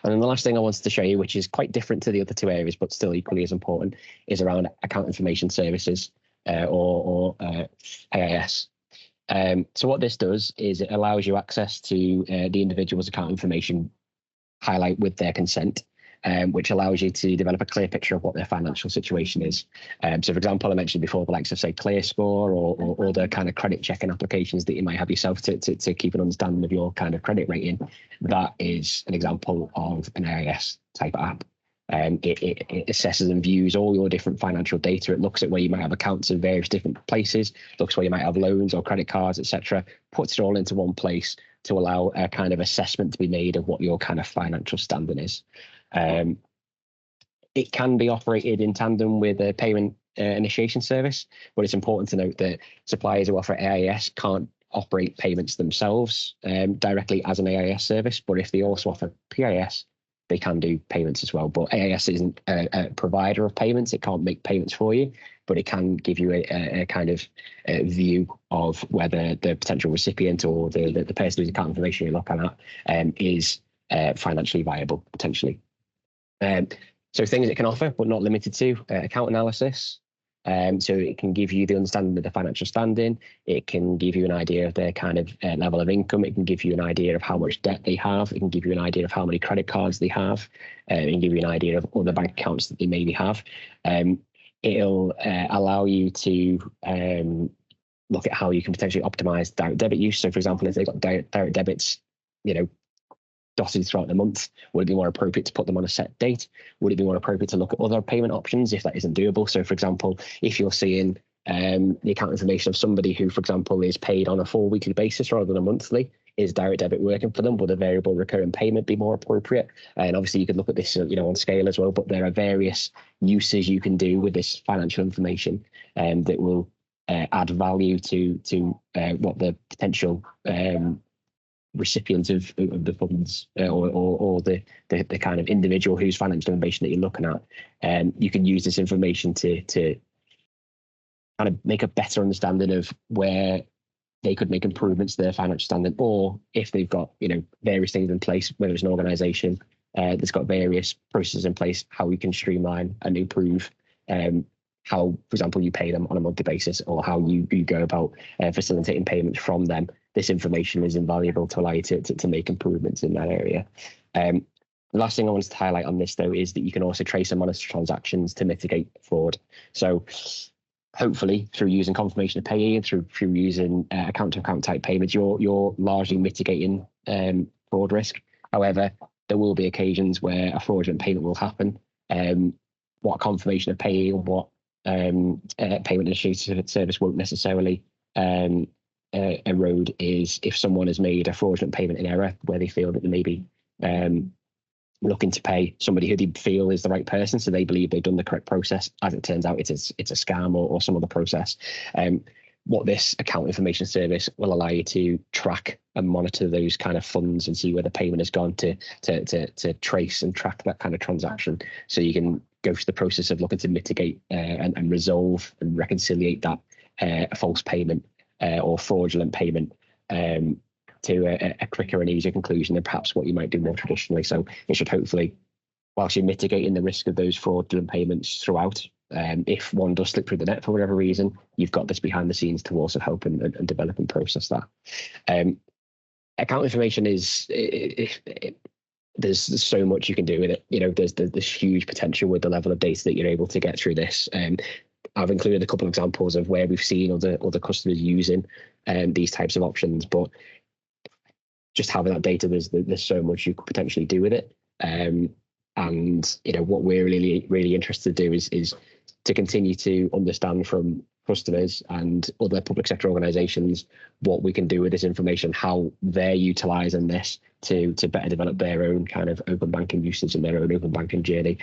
And then the last thing I wanted to show you, which is quite different to the other two areas, but still equally as important, is around account information services, or AIS. So what this does is it allows you access to the individual's account information highlight with their consent, which allows you to develop a clear picture of what their financial situation is. So, for example, I mentioned before the likes of, say, ClearScore or other kind of credit checking applications that you might have yourself to keep an understanding of your kind of credit rating. That is an example of an AIS type app. It assesses and views all your different financial data. It looks at where you might have accounts in various different places, looks where you might have loans or credit cards, etc., puts it all into one place to allow a kind of assessment to be made of what your kind of financial standing is. It can be operated in tandem with a payment initiation service, but it's important to note that suppliers who offer AIS can't operate payments themselves directly as an AIS service, but if they also offer PIS, they can do payments as well. But AIS isn't a provider of payments. It can't make payments for you, but it can give you a kind of view of whether the potential recipient or the person whose account information you're looking at is financially viable, potentially. So things it can offer, but not limited to, account analysis. So it can give you the understanding of the financial standing. It can give you an idea of their kind of level of income. It can give you an idea of how much debt they have. It can give you an idea of how many credit cards they have. It can give you an idea of other bank accounts that they maybe have. It'll allow you to look at how you can potentially optimize direct debit use. So, for example, if they've got direct debits, you know, dotted throughout the month, would it be more appropriate to put them on a set date? Would it be more appropriate to look at other payment options if that isn't doable? So, for example, if you're seeing the account information of somebody who, for example, is paid on a 4 weekly basis rather than a monthly, is direct debit working for them? Would a variable recurring payment be more appropriate? And obviously, you could look at this, you know, on scale as well. But there are various uses you can do with this financial information that will add value to what the potential recipient of the funds or the kind of individual whose financial information that you're looking at. You can use this information to kind of make a better understanding of where they could make improvements to their financial standing, or if they've got, various things in place, whether it's an organisation that's got various processes in place, how we can streamline and improve how, for example, you pay them on a monthly basis, or how you go about facilitating payments from them. This information is invaluable to allow you to make improvements in that area. The last thing I wanted to highlight on this, though, is that you can also trace and monitor transactions to mitigate fraud. So hopefully through using confirmation of payee and through using account-to-account type payments, you're largely mitigating fraud risk. However, there will be occasions where a fraudulent payment will happen. What confirmation of payee or what payment initiated service won't necessarily erode is if someone has made a fraudulent payment in error where they feel that they may be looking to pay somebody who they feel is the right person, so they believe they've done the correct process. As it turns out, it's a scam or some other process. What this account information service will allow you to track and monitor those kind of funds and see where the payment has gone to trace and track that kind of transaction, so you can go through the process of looking to mitigate and resolve and reconciliate that false payment or fraudulent payment to a quicker and easier conclusion than perhaps what you might do more traditionally. So it should hopefully, whilst you're mitigating the risk of those fraudulent payments throughout, if one does slip through the net for whatever reason, you've got this behind the scenes to also help and develop and process that. Account information is, there's so much you can do with it. There's this huge potential with the level of data that you're able to get through this. I've included a couple of examples of where we've seen other customers using these types of options, but just having that data, there's so much you could potentially do with it. And what we're really interested to do is to continue to understand from customers and other public sector organisations what we can do with this information, how they're utilising this to better develop their own kind of open banking usage and their own open banking journey.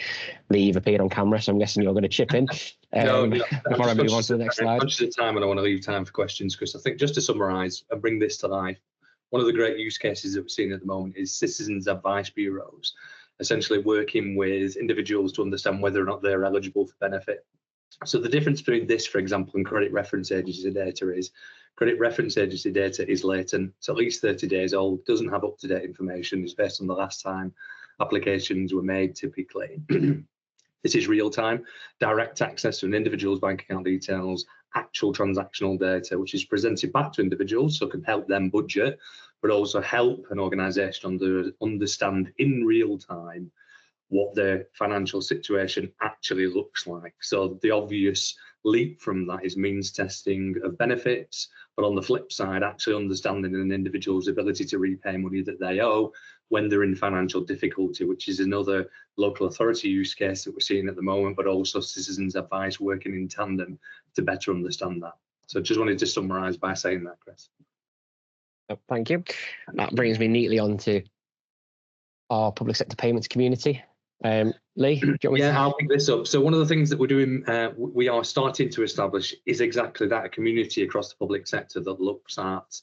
Lee, you've appeared on camera, so I'm guessing you're going to chip in before I move on to the next slide. I'm conscious of time, and I want to leave time for questions, Chris. I think just to summarise and bring this to life, one of the great use cases that we're seeing at the moment is citizens advice bureaus, essentially working with individuals to understand whether or not they're eligible for benefit. So the difference between this, for example, and credit reference agency data is credit reference agency data is latent. It's at least 30 days old, doesn't have up-to-date information. It's based on the last time applications were made, typically. This is real-time, direct access to an individual's bank account details, actual transactional data, which is presented back to individuals, so can help them budget, but also help an organisation understand in real time what their financial situation actually looks like. So the obvious leap from that is means testing of benefits, but on the flip side, actually understanding an individual's ability to repay money that they owe when they're in financial difficulty, which is another local authority use case that we're seeing at the moment, but also citizens advice working in tandem to better understand that. So just wanted to summarise by saying that, Chris. Thank you. That brings me neatly on to our public sector payments community. Lee, do you want me I'll pick this up. So one of the things that we're doing, we are starting to establish is exactly that, a community across the public sector that looks at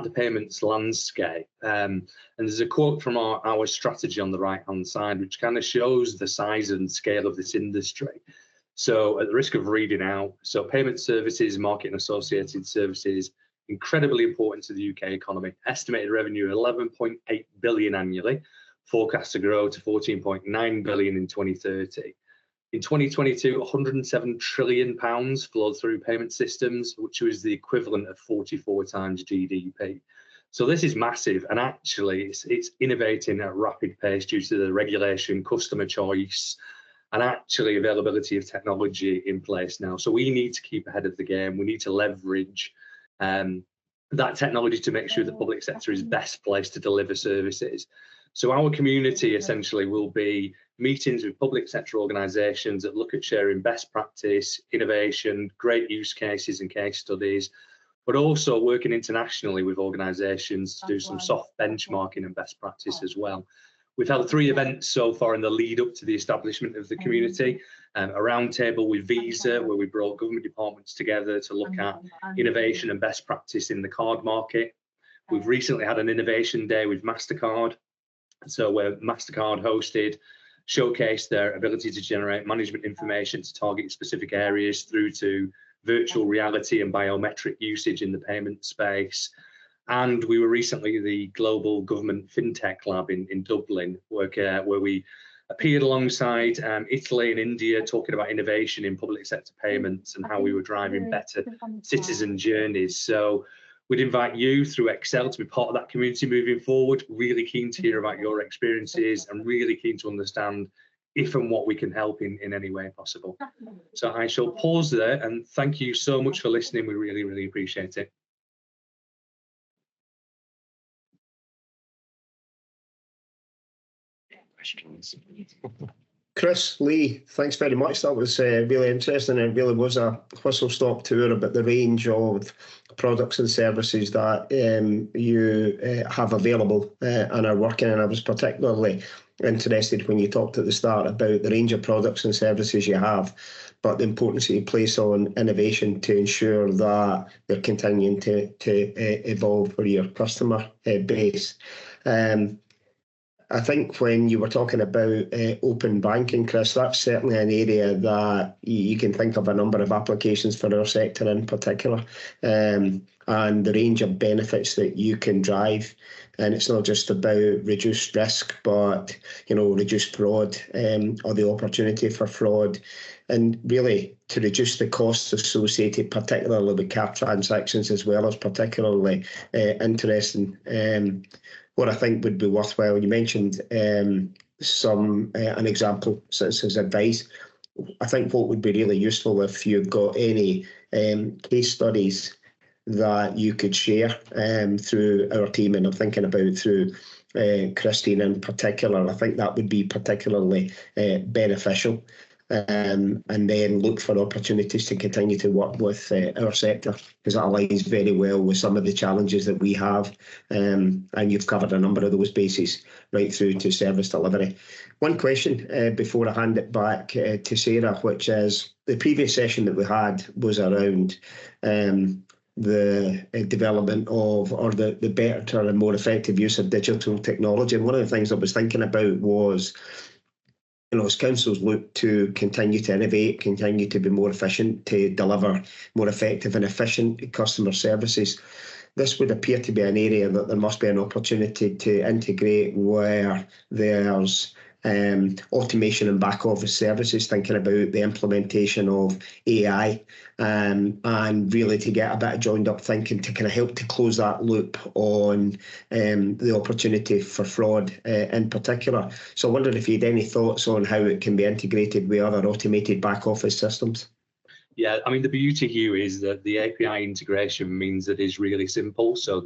the payments landscape. And there's a quote from our strategy on the right-hand side, which kind of shows the size and scale of this industry. So at the risk of reading out, so payment services, market and associated services, incredibly important to the UK economy. Estimated revenue 11.8 billion annually, forecast to grow to 14.9 billion in 2030. In 2022, 107 trillion pounds flowed through payment systems, which was the equivalent of 44 times GDP. So this is massive, and actually it's innovating at a rapid pace due to the regulation, customer choice, and actually availability of technology in place now. So we need to keep ahead of the game. We need to leverage that technology to make sure the public sector is best placed to deliver services. So our community essentially will be meetings with public sector organisations that look at sharing best practice, innovation, great use cases and case studies, but also working internationally with organisations to do some soft benchmarking and best practice as well. We've held 3 events so far in the lead up to the establishment of the community. A roundtable with Visa, where we brought government departments together to look at innovation and best practice in the card market. We've recently had an innovation day with MasterCard. So where MasterCard hosted, showcased their ability to generate management information to target specific areas through to virtual reality and biometric usage in the payment space. And we were recently the Global Government FinTech Lab in Dublin, where we appeared alongside Italy and India, talking about innovation in public sector payments and how we were driving better citizen journeys. So we'd invite you through Excel to be part of that community moving forward. Really keen to hear about your experiences and really keen to understand if and what we can help in any way possible. So I shall pause there and thank you so much for listening. We really, really appreciate it. Questions. Chris, Lee, thanks very much. That was really interesting. It really was a whistle-stop tour about the range of products and services that you have available and are working. And I was particularly interested when you talked at the start about the range of products and services you have, but the importance that you place on innovation to ensure that they're continuing to evolve for your customer base. I think when you were talking about open banking, Chris, that's certainly an area that you can think of a number of applications for our sector in particular, and the range of benefits that you can drive. And it's not just about reduced risk, but reduced fraud, or the opportunity for fraud, and really to reduce the costs associated, particularly with card transactions, as well as particularly interesting. What I think would be worthwhile, you mentioned an example such as advice. I think what would be really useful if you've got any case studies that you could share through our team, and I'm thinking about through Christine in particular. I think that would be particularly beneficial. And then look for opportunities to continue to work with our sector, because that aligns very well with some of the challenges that we have. And you've covered a number of those bases right through to service delivery. One question before I hand it back to Sarah, which is the previous session that we had was around the development of, or the better and more effective use of digital technology. And one of the things I was thinking about was, as councils look to continue to innovate, continue to be more efficient, to deliver more effective and efficient customer services, this would appear to be an area that there must be an opportunity to integrate where there's automation and back office services, thinking about the implementation of AI, and really to get a bit of joined up thinking to kind of help to close that loop on the opportunity for fraud in particular. So I wondered if you had any thoughts on how it can be integrated with other automated back office systems. Yeah, I mean, the beauty here is that the API integration means that it's really simple. So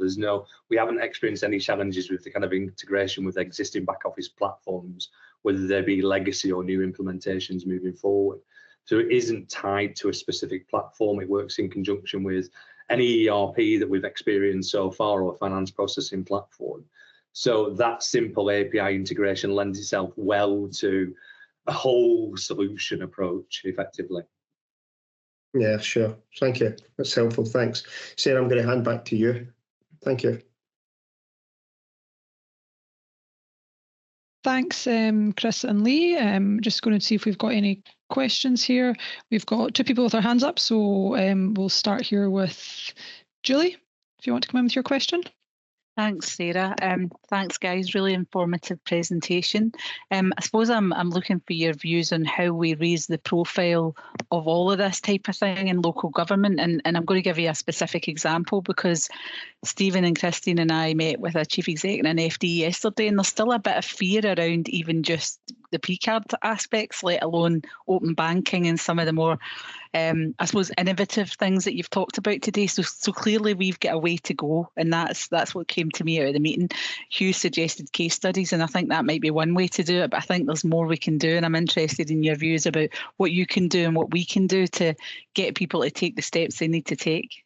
we haven't experienced any challenges with the kind of integration with existing back office platforms, whether they be legacy or new implementations moving forward. So it isn't tied to a specific platform. It works in conjunction with any ERP that we've experienced so far, or finance processing platform. So that simple API integration lends itself well to a whole solution approach effectively. Yeah, sure. Thank you. That's helpful. Thanks. Sarah, I'm going to hand back to you. Thank you. Thanks, Chris and Lee. Just going to see if we've got any questions here. We've got two people with their hands up, so we'll start here with Julie, if you want to come in with your question. Thanks, Sarah. Thanks, guys. Really informative presentation. I suppose I'm looking for your views on how we raise the profile of all of this type of thing in local government. And I'm going to give you a specific example, because Stephen and Christine and I met with a chief exec and an FD yesterday, and there's still a bit of fear around even just the P-card aspects, let alone open banking and some of the more I suppose innovative things that you've talked about today. So clearly we've got a way to go, and that's what came to me out of the meeting. Hugh suggested case studies, and I think that might be one way to do it, but I think there's more we can do, and I'm interested in your views about what you can do and what we can do to get people to take the steps they need to take.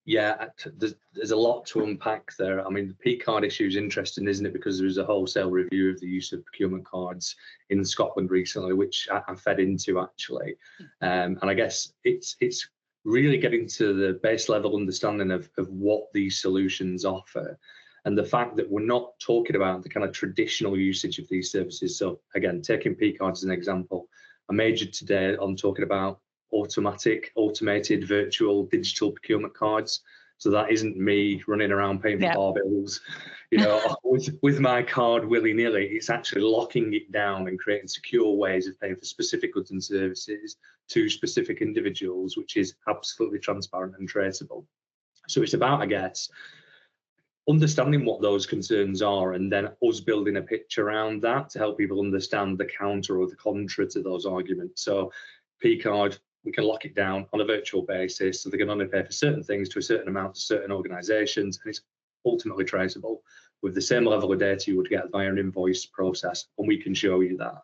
Yeah, there's a lot to unpack there. I mean, the P-card issue is interesting, isn't it? Because there was a wholesale review of the use of procurement cards in Scotland recently, which I fed into actually. And I guess it's really getting to the base level understanding of what these solutions offer, and the fact that we're not talking about the kind of traditional usage of these services. So again, taking P-cards as an example, I majored today on talking about automated, virtual, digital procurement cards. So that isn't me running around paying for bar bills, with my card willy-nilly. It's actually locking it down and creating secure ways of paying for specific goods and services to specific individuals, which is absolutely transparent and traceable. So it's about, I guess, understanding what those concerns are, and then us building a pitch around that to help people understand the counter or the contra to those arguments. So P-card, we can lock it down on a virtual basis, so they can only pay for certain things to a certain amount to certain organisations, and it's ultimately traceable with the same level of data you would get via an invoice process, and we can show you that.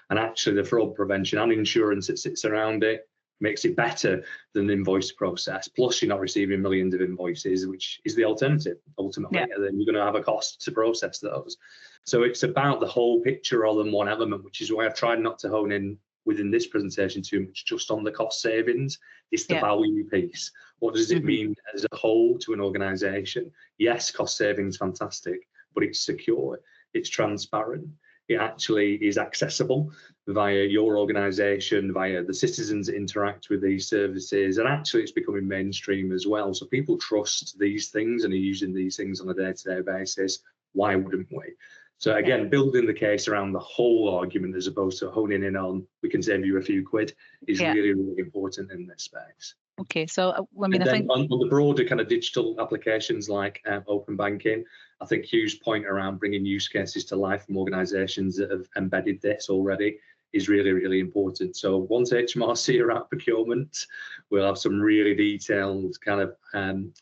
And actually the fraud prevention and insurance that sits around it makes it better than the invoice process. Plus you're not receiving millions of invoices, which is the alternative ultimately, and then you're going to have a cost to process those. So it's about the whole picture rather than one element, which is why I've tried not to hone in within this presentation too much just on the cost savings. It's the value piece. What does it mean as a whole to an organisation? Yes, cost savings, fantastic, but it's secure, it's transparent, it actually is accessible via your organisation, via the citizens that interact with these services, and actually it's becoming mainstream as well. So people trust these things and are using these things on a day-to-day basis. Why wouldn't we? So again, building the case around the whole argument as opposed to honing in on we can save you a few quid is really, really important in this space. Okay, so I mean, and I think on the broader kind of digital applications like open banking, I think Hugh's point around bringing use cases to life from organisations that have embedded this already is really, really important. So once HMRC are at procurement, we'll have some really detailed kind of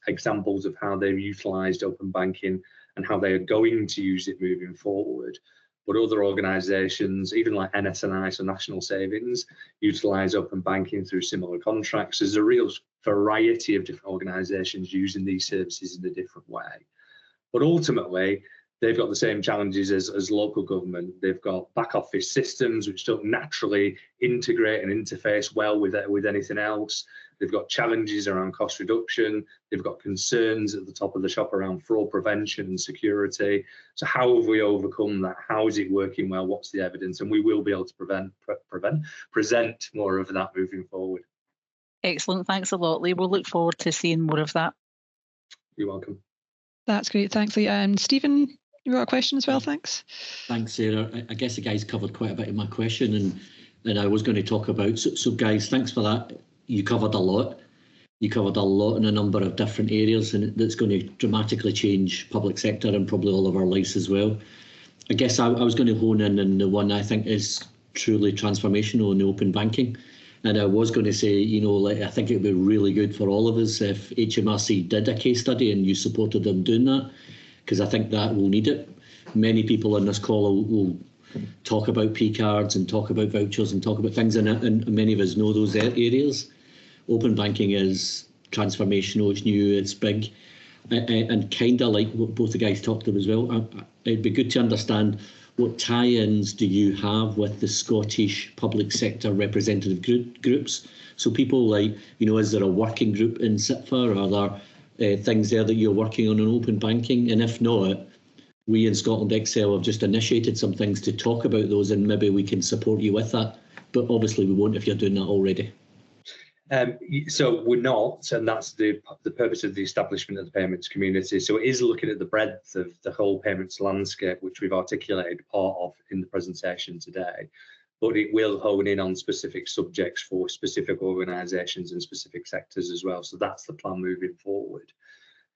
examples of how they've utilised open banking and how they are going to use it moving forward. But other organisations, even like NS&I, so National Savings, utilise open banking through similar contracts. There's a real variety of different organisations using these services in a different way. But ultimately, they've got the same challenges as local government. They've got back office systems which don't naturally integrate and interface well with anything else. They've got challenges around cost reduction. They've got concerns at the top of the shop around fraud prevention and security. So how have we overcome that? How is it working well? What's the evidence? And we will be able to present more of that moving forward. Excellent. Thanks a lot, Lee. We'll look forward to seeing more of that. You're welcome. That's great. Thanks, Lee. And Stephen, you got a question as well? Thanks. Thanks, Sarah. I guess the guys covered quite a bit of my question and I was going to talk about. So guys, thanks for that. You covered a lot. You covered a lot in a number of different areas, and that's going to dramatically change public sector and probably all of our lives as well. I guess I was going to hone in on the one I think is truly transformational in the open banking. And I was going to say, I think it would be really good for all of us if HMRC did a case study and you supported them doing that, because I think that we'll need it. Many people on this call will talk about P-cards and talk about vouchers and talk about things, and many of us know those areas. Open banking is transformational, it's new, it's big, and kind of like what both the guys talked about as well. It'd be good to understand what tie-ins do you have with the Scottish public sector representative groups? So people like, is there a working group in SITFA? Are there things there that you're working on in open banking? And if not, we in Scotland Excel have just initiated some things to talk about those, and maybe we can support you with that. But obviously we won't if you're doing that already. So we're not, and that's the purpose of the establishment of the payments community. So it is looking at the breadth of the whole payments landscape, which we've articulated part of in the presentation today. But it will hone in on specific subjects for specific organisations and specific sectors as well. So that's the plan moving forward.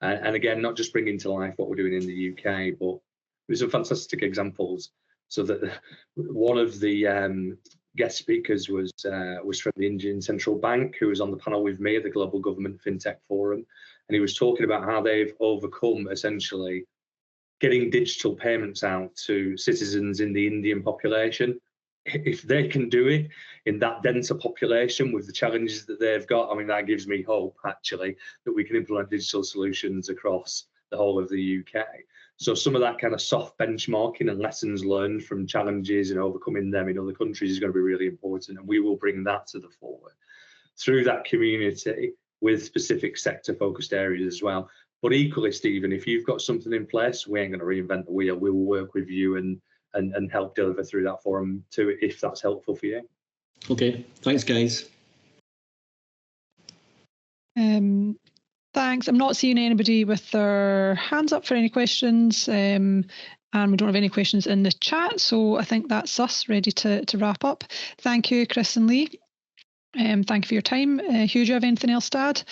And again, not just bringing to life what we're doing in the UK, but there's some fantastic examples. So that one of the guest speakers was from the Indian Central Bank, who was on the panel with me at the Global Government FinTech Forum, and he was talking about how they've overcome essentially getting digital payments out to citizens in the Indian population. If they can do it in that denser population with the challenges that they've got, I mean, that gives me hope actually that we can implement digital solutions across the whole of the UK. So some of that kind of soft benchmarking and lessons learned from challenges and overcoming them in other countries is going to be really important, and we will bring that to the fore through that community with specific sector focused areas as well. But equally, Stephen, if you've got something in place, we ain't going to reinvent the wheel. We will work with you and help deliver through that forum too, if that's helpful for you. Okay, thanks guys. Thanks. I'm not seeing anybody with their hands up for any questions, and we don't have any questions in the chat, so I think that's us ready to wrap up. Thank you, Chris and Lee. Thank you for your time. Hugh, do you have anything else to add?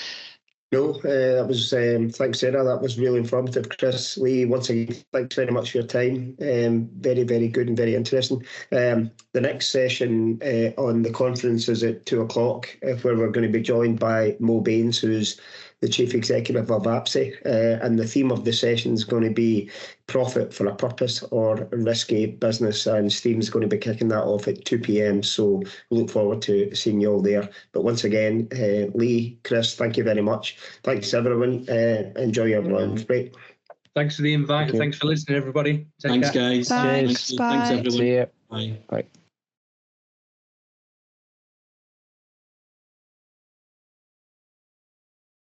No, that was, thanks, Sarah. That was really informative. Chris, Lee, once again, thanks very much for your time. Very, very good and very interesting. The next session on the conference is at 2:00, where we're going to be joined by Mo Baines, who's the Chief Executive of APSI, and the theme of the session is going to be profit for a purpose or risky business, and Stephen's going to be kicking that off at 2 p.m, so we look forward to seeing you all there. But once again, Lee, Chris, thank you very much. Thanks everyone. Enjoy your lunch break. Thanks for the invite and thanks for listening, everybody. Thanks, care. guys. Thanks. Thanks everyone. See you. Bye. Bye.